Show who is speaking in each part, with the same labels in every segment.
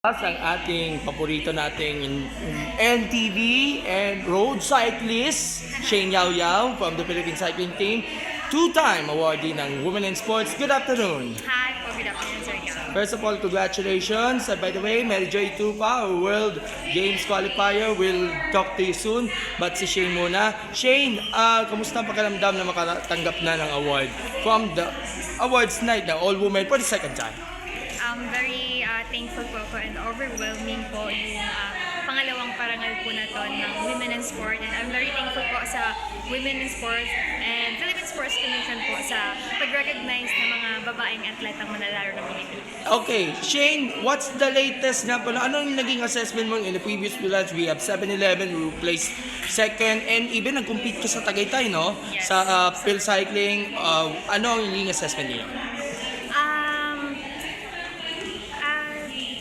Speaker 1: Ang ating paborito nating NTV and road cyclist, Shane Yao Yao from the Philippine Cycling Team, two-time awardee ng Women in Sports. Good afternoon.
Speaker 2: Hi po, good afternoon, Sir Yao.
Speaker 1: First of all, congratulations. By the way, Mary Joy Tupa, our World Games qualifier, will talk to you soon. But si Shane muna. Shane, kamusta ang pakiramdam na makatanggap na ng award from the awards night na all-women for the second time?
Speaker 2: I'm very thankful po ako and overwhelming po yung pangalawang parangal po na to ng Women in Sport. And I'm very thankful po sa Women in Sport and Philippine Sports Commission po sa pag-recognize ng mga babaeng atletang manlalaro ng Pilipinas.
Speaker 1: Okay, Shane, what's the latest nga pala? Ano yung naging assessment mo in the previous village? We have 7-Eleven, we placed second, and even nag-compete ka sa Tagaytay, no?
Speaker 2: Yes.
Speaker 1: Sa Phil Cycling. Ano ang naging assessment niyo?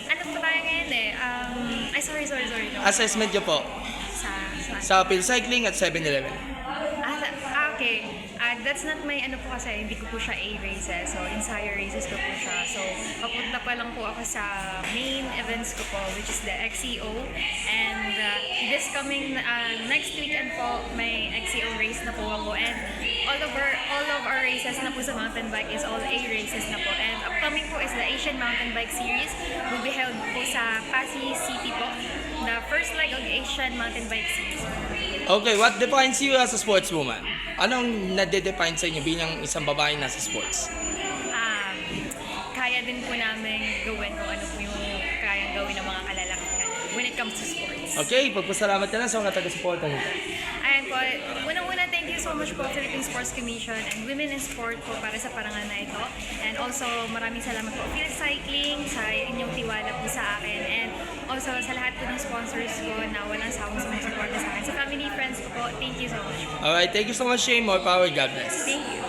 Speaker 2: Ano po tayo ngayon eh? Sorry. No.
Speaker 1: Assessment niyo po sa Phil Cycling at 7-Eleven.
Speaker 2: Okay. That's not my ano po kasi, hindi ko po siya A races. So, entire races ko po siya. So, papunta pa lang po ako sa main events ko po, which is the XCO. And this coming next weekend po, may XCO race na po ako. And all of our races na po sa mountain bike is all A races na po. And upcoming po is the Asian Mountain Bike Series. Will be held po sa Pasig City po. The first leg of the Asian Mountain Bike Series.
Speaker 1: Okay, what defines you as a sportswoman? Anong nade-define sa inyo bilang isang babae nasa sports?
Speaker 2: Kaya din po namin gawin kung ano po yung kayang gawin ng mga kalalakihan when it comes to sports.
Speaker 1: Okay, pagpasalamat ka na sa mga taga-suporta nito.
Speaker 2: Ayan po, unang-una thank you so much po Philippine Sports Commission and Women in Sport po para sa parangal na ito. And also maraming salamat po Phil Cycling sa inyong tiwala po sa akin. And also sa lahat po ng sponsors ko na walang sawang sumusuporta sa akin. Sa family, friends ko po, thank you so much.
Speaker 1: Alright, thank you so much, Shane. More power. God bless.
Speaker 2: Thank you.